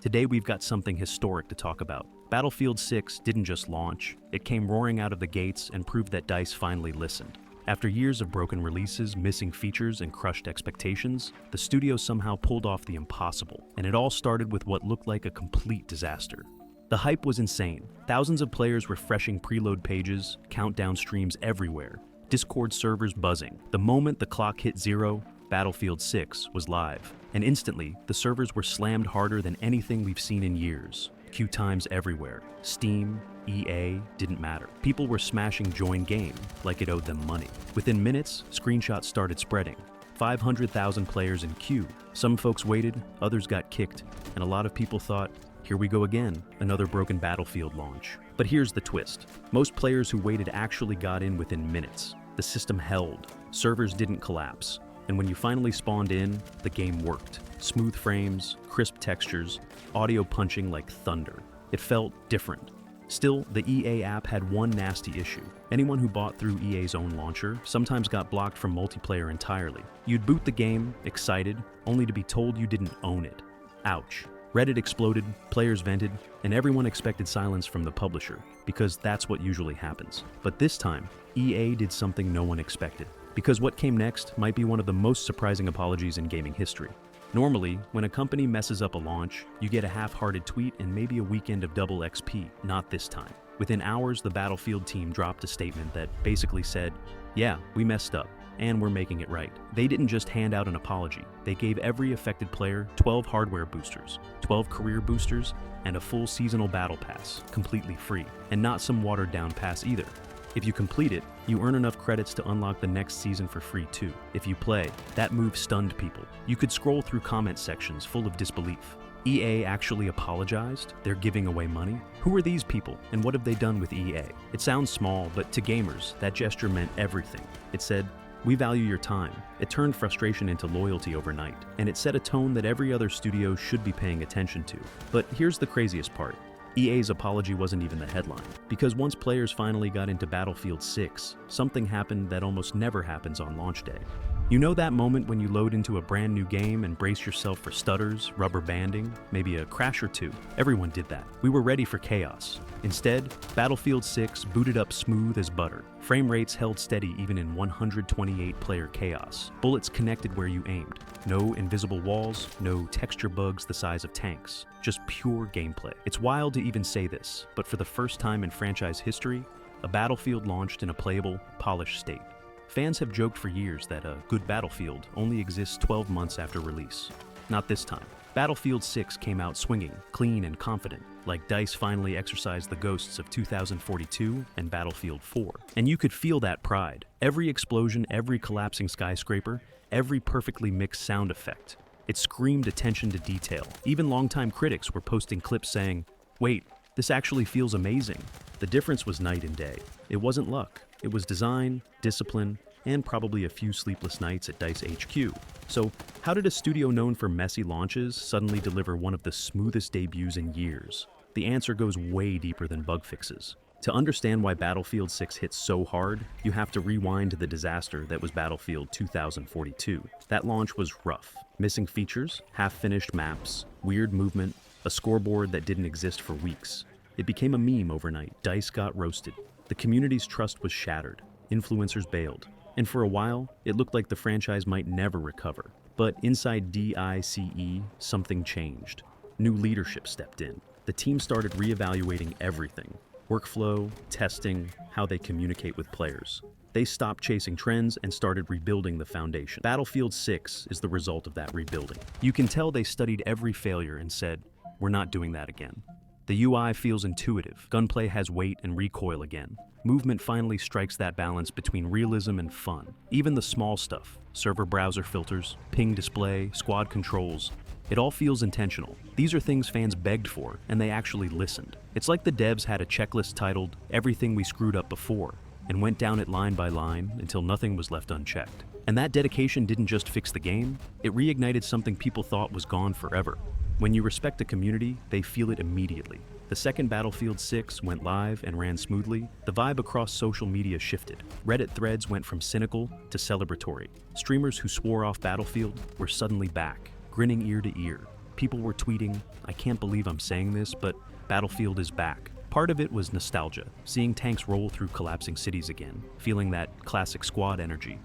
Today we've got something historic to talk about. Battlefield 6 didn't just launch, it came roaring out of the gates and proved that DICE finally listened. After years of broken releases, missing features, and crushed expectations, the studio somehow pulled off the impossible, and it all started with what looked like a complete disaster. The hype was insane. Thousands of players refreshing preload pages, countdown streams everywhere, Discord servers buzzing. The moment the clock hit zero, Battlefield 6 was live. And instantly, the servers were slammed harder than anything we've seen in years. Queue times everywhere. Steam, EA, didn't matter. People were smashing join game like it owed them money. Within minutes, screenshots started spreading. 500,000 players in queue. Some folks waited, others got kicked, and a lot of people thought, here we go again, another broken Battlefield launch. But here's the twist. Most players who waited actually got in within minutes. The system held. Servers didn't collapse. And when you finally spawned in, the game worked. Smooth frames, crisp textures, audio punching like thunder. It felt different. Still, the EA app had one nasty issue. Anyone who bought through EA's own launcher sometimes got blocked from multiplayer entirely. You'd boot the game, excited, only to be told you didn't own it. Ouch. Reddit exploded, players vented, and everyone expected silence from the publisher, because that's what usually happens. But this time, EA did something no one expected. Because what came next might be one of the most surprising apologies in gaming history. Normally, when a company messes up a launch, you get a half-hearted tweet and maybe a weekend of double XP. Not this time. Within hours, the Battlefield team dropped a statement that basically said, yeah, we messed up, and we're making it right. They didn't just hand out an apology. They gave every affected player 12 hardware boosters, 12 career boosters, and a full seasonal battle pass, completely free. And not some watered-down pass either. If you complete it, you earn enough credits to unlock the next season for free too. If you play, that move stunned people. You could scroll through comment sections full of disbelief. EA actually apologized? They're giving away money? Who are these people, and what have they done with EA? It sounds small, but to gamers, that gesture meant everything. It said, we value your time. It turned frustration into loyalty overnight, and it set a tone that every other studio should be paying attention to. But here's the craziest part. EA's apology wasn't even the headline, because once players finally got into Battlefield 6, something happened that almost never happens on launch day. You know that moment when you load into a brand new game and brace yourself for stutters, rubber banding, maybe a crash or two? Everyone did that. We were ready for chaos. Instead, Battlefield 6 booted up smooth as butter. Frame rates held steady even in 128-player chaos. Bullets connected where you aimed. No invisible walls, no texture bugs the size of tanks. Just pure gameplay. It's wild to even say this, but for the first time in franchise history, a Battlefield launched in a playable, polished state. Fans have joked for years that a good Battlefield only exists 12 months after release. Not this time. Battlefield 6 came out swinging, clean and confident, like DICE finally exorcised the ghosts of 2042 and Battlefield 4. And you could feel that pride. Every explosion, every collapsing skyscraper, every perfectly mixed sound effect. It screamed attention to detail. Even longtime critics were posting clips saying, wait, this actually feels amazing. The difference was night and day. It wasn't luck. It was design, discipline, and probably a few sleepless nights at DICE HQ. So, how did a studio known for messy launches suddenly deliver one of the smoothest debuts in years? The answer goes way deeper than bug fixes. To understand why Battlefield 6 hit so hard, you have to rewind to the disaster that was Battlefield 2042. That launch was rough. Missing features, half-finished maps, weird movement, a scoreboard that didn't exist for weeks. It became a meme overnight. DICE got roasted. The community's trust was shattered. Influencers bailed. And for a while, it looked like the franchise might never recover. But inside DICE, something changed. New leadership stepped in. The team started reevaluating everything. Workflow, testing, how they communicate with players. They stopped chasing trends and started rebuilding the foundation. Battlefield 6 is the result of that rebuilding. You can tell they studied every failure and said, we're not doing that again. The UI feels intuitive. Gunplay has weight and recoil again. Movement finally strikes that balance between realism and fun. Even the small stuff, server browser filters, ping display, squad controls, it all feels intentional. These are things fans begged for, and they actually listened. It's like the devs had a checklist titled, Everything We Screwed Up Before, and went down it line by line until nothing was left unchecked. And that dedication didn't just fix the game, it reignited something people thought was gone forever. When you respect a community, they feel it immediately. The second Battlefield 6 went live and ran smoothly, the vibe across social media shifted. Reddit threads went from cynical to celebratory. Streamers who swore off Battlefield were suddenly back, grinning ear to ear. People were tweeting, "I can't believe I'm saying this, but Battlefield is back." Part of it was nostalgia, seeing tanks roll through collapsing cities again, feeling that classic squad energy.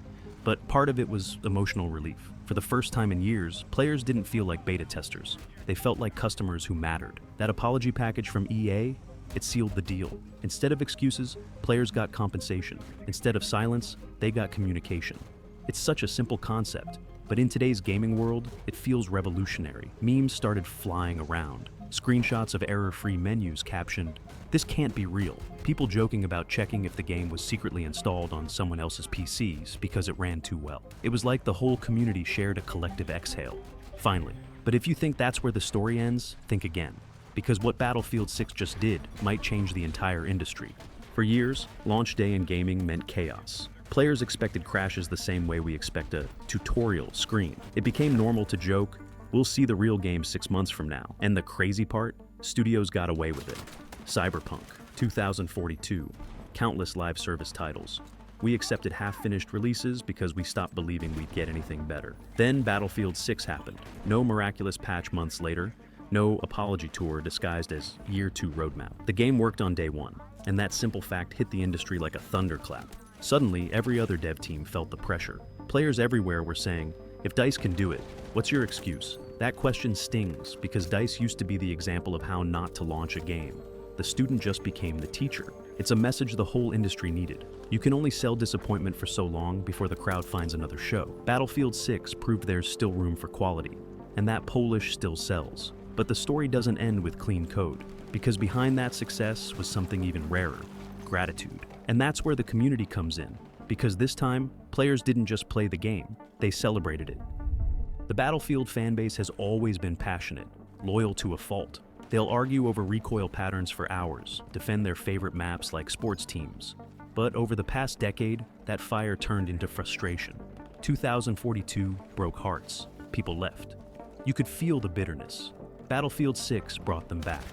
But part of it was emotional relief. For the first time in years, players didn't feel like beta testers. They felt like customers who mattered. That apology package from EA, it sealed the deal. Instead of excuses, players got compensation. Instead of silence, they got communication. It's such a simple concept, but in today's gaming world, it feels revolutionary. Memes started flying around. Screenshots of error-free menus captioned, "This can't be real." People joking about checking if the game was secretly installed on someone else's PCs because it ran too well. It was like the whole community shared a collective exhale. Finally. But if you think that's where the story ends, think again. Because what Battlefield 6 just did might change the entire industry. For years, launch day in gaming meant chaos. Players expected crashes the same way we expect a tutorial screen. It became normal to joke, "We'll see the real game 6 months from now." And the crazy part? Studios got away with it. Cyberpunk, 2042, countless live service titles. We accepted half-finished releases because we stopped believing we'd get anything better. Then Battlefield 6 happened. No miraculous patch months later, no apology tour disguised as Year 2 roadmap. The game worked on day one, and that simple fact hit the industry like a thunderclap. Suddenly, every other dev team felt the pressure. Players everywhere were saying, "If DICE can do it, what's your excuse?" That question stings because DICE used to be the example of how not to launch a game. The student just became the teacher. It's a message the whole industry needed. You can only sell disappointment for so long before the crowd finds another show. Battlefield 6 proved there's still room for quality, and that Polish still sells. But the story doesn't end with clean code, because behind that success was something even rarer: gratitude. And that's where the community comes in, because this time, players didn't just play the game, they celebrated it. The Battlefield fanbase has always been passionate, loyal to a fault. They'll argue over recoil patterns for hours, defend their favorite maps like sports teams. But over the past decade, that fire turned into frustration. 2042 broke hearts. People left. You could feel the bitterness. Battlefield 6 brought them back.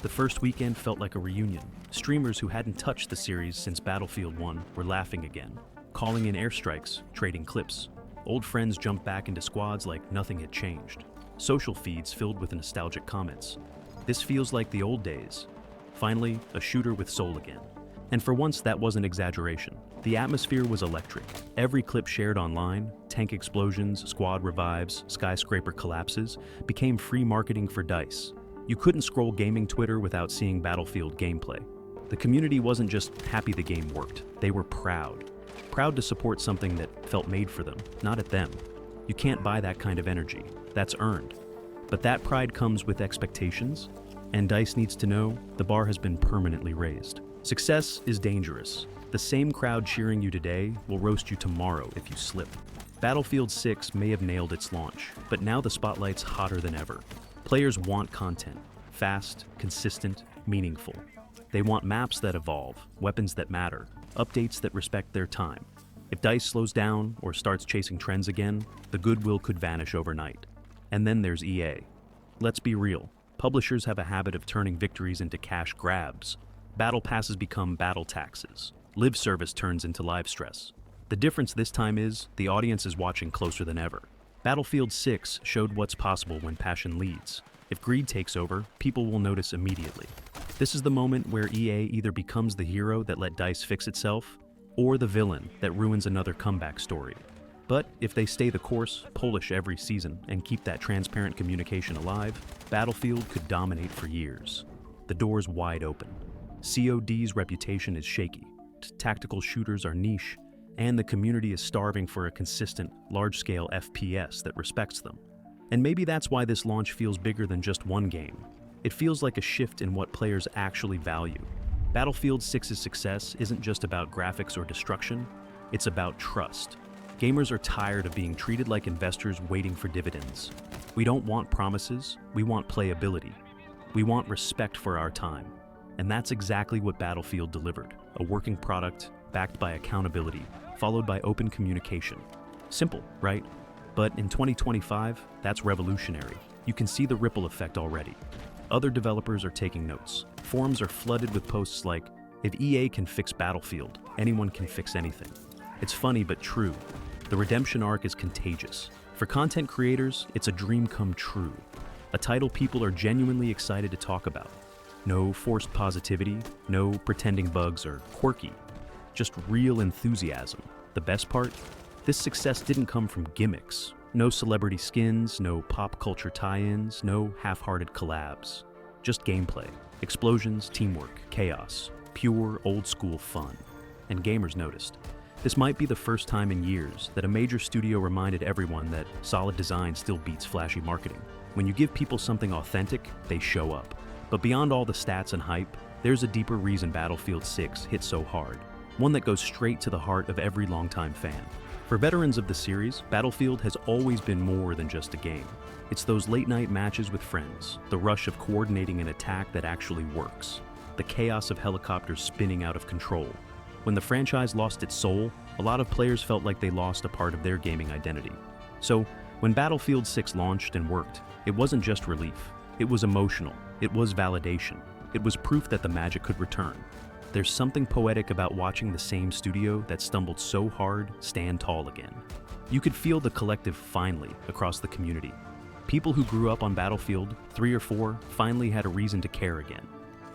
The first weekend felt like a reunion. Streamers who hadn't touched the series since Battlefield 1 were laughing again, calling in airstrikes, trading clips. Old friends jumped back into squads like nothing had changed. Social feeds filled with nostalgic comments. "This feels like the old days." Finally, a shooter with soul again. And for once, that wasn't exaggeration. The atmosphere was electric. Every clip shared online, tank explosions, squad revives, skyscraper collapses, became free marketing for DICE. You couldn't scroll gaming Twitter without seeing Battlefield gameplay. The community wasn't just happy the game worked, they were proud. Proud to support something that felt made for them, not at them. You can't buy that kind of energy. That's earned. But that pride comes with expectations, and DICE needs to know the bar has been permanently raised. Success is dangerous. The same crowd cheering you today will roast you tomorrow if you slip. Battlefield 6 may have nailed its launch, but now the spotlight's hotter than ever. Players want content, fast, consistent, meaningful. They want maps that evolve, weapons that matter, updates that respect their time. If DICE slows down or starts chasing trends again, the goodwill could vanish overnight. And then there's EA. Let's be real. Publishers have a habit of turning victories into cash grabs. Battle passes become battle taxes. Live service turns into live stress. The difference this time is the audience is watching closer than ever. Battlefield 6 showed what's possible when passion leads. If greed takes over, people will notice immediately. This is the moment where EA either becomes the hero that let DICE fix itself, or the villain that ruins another comeback story. But if they stay the course, polish every season, and keep that transparent communication alive, Battlefield could dominate for years. The door's wide open. COD's reputation is shaky. Tactical shooters are niche, and the community is starving for a consistent, large-scale FPS that respects them. And maybe that's why this launch feels bigger than just one game. It feels like a shift in what players actually value. Battlefield 6's success isn't just about graphics or destruction, it's about trust. Gamers are tired of being treated like investors waiting for dividends. We don't want promises, we want playability. We want respect for our time. And that's exactly what Battlefield delivered, a working product backed by accountability, followed by open communication. Simple, right? But in 2025, that's revolutionary. You can see the ripple effect already. Other developers are taking notes. Forums are flooded with posts like, "If EA can fix Battlefield, anyone can fix anything." It's funny but true. The redemption arc is contagious. For content creators, it's a dream come true. a title people are genuinely excited to talk about. No forced positivity, no pretending bugs are quirky, just real enthusiasm. The best part? This success didn't come from gimmicks. No celebrity skins, no pop culture tie-ins, no half-hearted collabs. Just gameplay, explosions, teamwork, chaos, pure old-school fun. And gamers noticed. This might be the first time in years that a major studio reminded everyone that solid design still beats flashy marketing. When you give people something authentic, they show up. But beyond all the stats and hype, there's a deeper reason Battlefield 6 hit so hard. One that goes straight to the heart of every longtime fan. For veterans of the series, Battlefield has always been more than just a game. It's those late-night matches with friends, the rush of coordinating an attack that actually works, the chaos of helicopters spinning out of control. When the franchise lost its soul, a lot of players felt like they lost a part of their gaming identity. So, when Battlefield 6 launched and worked, it wasn't just relief. It was emotional. It was validation. It was proof that the magic could return. There's something poetic about watching the same studio that stumbled so hard stand tall again. You could feel the collective finally across the community. People who grew up on Battlefield 3 or 4 finally had a reason to care again.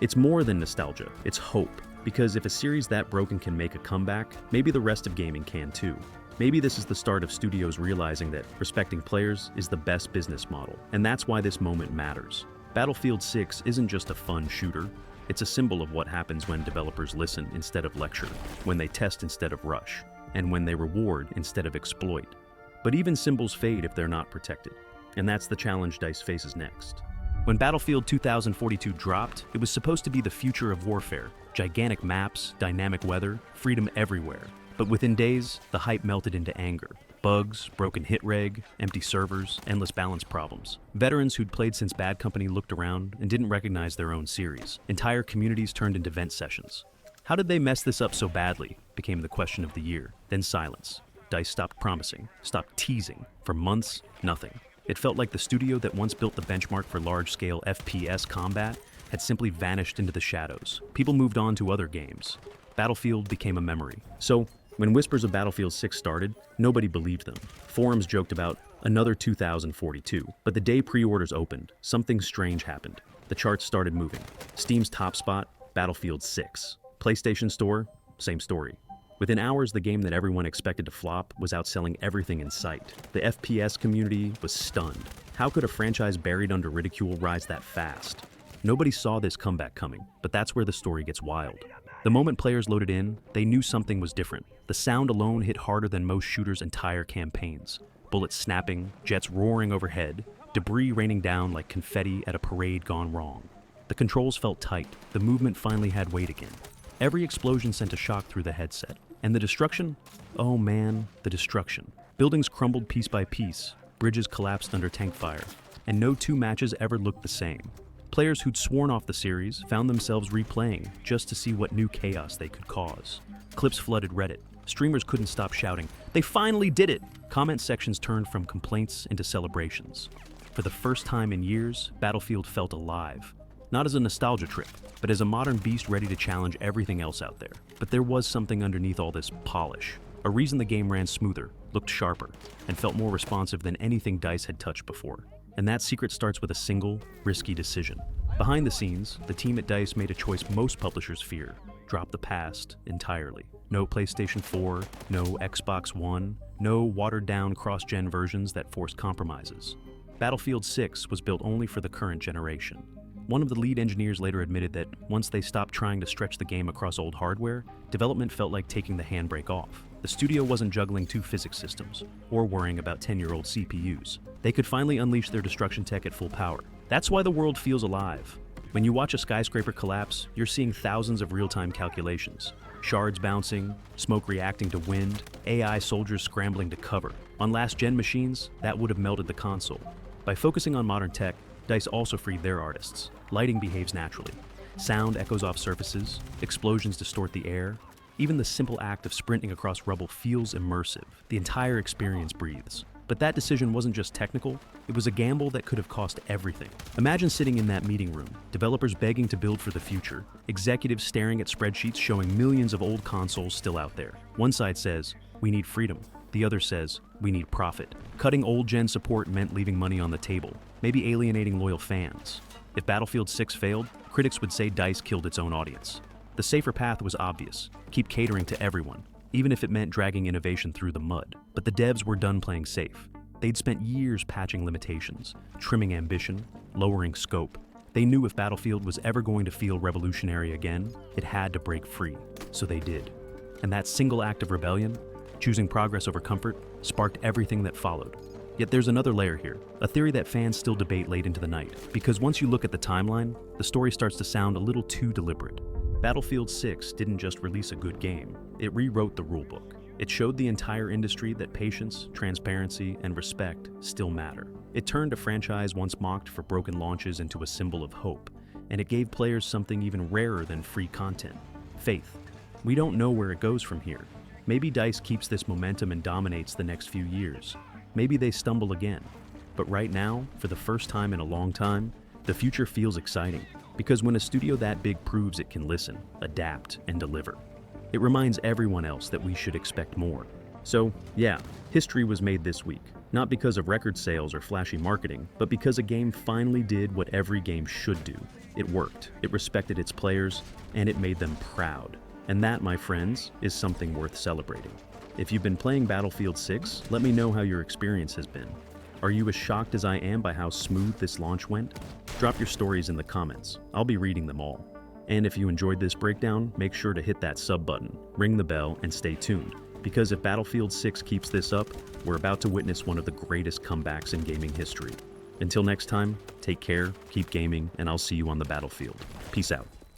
It's more than nostalgia, it's hope. Because if a series that broken can make a comeback, maybe the rest of gaming can too. Maybe this is the start of studios realizing that respecting players is the best business model, and that's why this moment matters. Battlefield 6 isn't just a fun shooter, it's a symbol of what happens when developers listen instead of lecture, when they test instead of rush, and when they reward instead of exploit. But even symbols fade if they're not protected, and that's the challenge DICE faces next. When Battlefield 2042 dropped, it was supposed to be the future of warfare. Gigantic maps, dynamic weather, freedom everywhere. But within days, the hype melted into anger. Bugs, broken hit reg, empty servers, endless balance problems. Veterans who'd played since Bad Company looked around and didn't recognize their own series. Entire communities turned into vent sessions. How did they mess this up so badly? Became the question of the year. Then silence. DICE stopped promising, stopped teasing. For months, nothing. It felt like the studio that once built the benchmark for large-scale FPS combat had simply vanished into the shadows. People moved on to other games. Battlefield became a memory. So, when whispers of Battlefield 6 started, nobody believed them. Forums joked about another 2042. But the day pre-orders opened, something strange happened. The charts started moving. Steam's top spot, Battlefield 6. PlayStation Store, same story. Within hours, the game that everyone expected to flop was outselling everything in sight. The FPS community was stunned. How could a franchise buried under ridicule rise that fast? Nobody saw this comeback coming, but that's where the story gets wild. The moment players loaded in, they knew something was different. The sound alone hit harder than most shooters' entire campaigns. Bullets snapping, jets roaring overhead, debris raining down like confetti at a parade gone wrong. The controls felt tight. The movement finally had weight again. Every explosion sent a shock through the headset. And the destruction? Oh man, the destruction. Buildings crumbled piece by piece, bridges collapsed under tank fire, and no two matches ever looked the same. Players who'd sworn off the series found themselves replaying just to see what new chaos they could cause. Clips flooded Reddit. Streamers couldn't stop shouting, "They finally did it!" Comment sections turned from complaints into celebrations. For the first time in years, Battlefield felt alive. Not as a nostalgia trip, but as a modern beast ready to challenge everything else out there. But there was something underneath all this polish. A reason the game ran smoother, looked sharper, and felt more responsive than anything DICE had touched before. And that secret starts with a single, risky decision. Behind the scenes, the team at DICE made a choice most publishers fear. Drop the past entirely. No PlayStation 4, no Xbox One, no watered-down cross-gen versions that forced compromises. Battlefield 6 was built only for the current generation. One of the lead engineers later admitted that once they stopped trying to stretch the game across old hardware, development felt like taking the handbrake off. The studio wasn't juggling two physics systems, or worrying about 10-year-old CPUs. They could finally unleash their destruction tech at full power. That's why the world feels alive. When you watch a skyscraper collapse, you're seeing thousands of real-time calculations. Shards bouncing, smoke reacting to wind, AI soldiers scrambling to cover. On last-gen machines, that would have melted the console. By focusing on modern tech, DICE also freed their artists. Lighting behaves naturally. Sound echoes off surfaces, explosions distort the air. Even the simple act of sprinting across rubble feels immersive. The entire experience breathes. But that decision wasn't just technical, it was a gamble that could have cost everything. Imagine sitting in that meeting room, developers begging to build for the future, executives staring at spreadsheets showing millions of old consoles still out there. One side says, "We need freedom." The other says, we need profit. Cutting old-gen support meant leaving money on the table, maybe alienating loyal fans. If Battlefield 6 failed, critics would say DICE killed its own audience. The safer path was obvious, keep catering to everyone, even if it meant dragging innovation through the mud. But the devs were done playing safe. They'd spent years patching limitations, trimming ambition, lowering scope. They knew if Battlefield was ever going to feel revolutionary again, it had to break free. So they did. And that single act of rebellion, choosing progress over comfort, sparked everything that followed. Yet there's another layer here, a theory that fans still debate late into the night, because once you look at the timeline, the story starts to sound a little too deliberate. Battlefield 6 didn't just release a good game, it rewrote the rulebook. It showed the entire industry that patience, transparency, and respect still matter. It turned a franchise once mocked for broken launches into a symbol of hope, and it gave players something even rarer than free content: faith. We don't know where it goes from here. Maybe DICE keeps this momentum and dominates the next few years. Maybe they stumble again. But right now, for the first time in a long time, the future feels exciting. Because when a studio that big proves it can listen, adapt, and deliver, it reminds everyone else that we should expect more. So, yeah, history was made this week. Not because of record sales or flashy marketing, but because a game finally did what every game should do. It worked, it respected its players, and it made them proud. And that, my friends, is something worth celebrating. If you've been playing Battlefield 6, let me know how your experience has been. Are you as shocked as I am by how smooth this launch went? Drop your stories in the comments. I'll be reading them all. And if you enjoyed this breakdown, make sure to hit that sub button, ring the bell, and stay tuned. Because if Battlefield 6 keeps this up, we're about to witness one of the greatest comebacks in gaming history. Until next time, take care, keep gaming, and I'll see you on the battlefield. Peace out.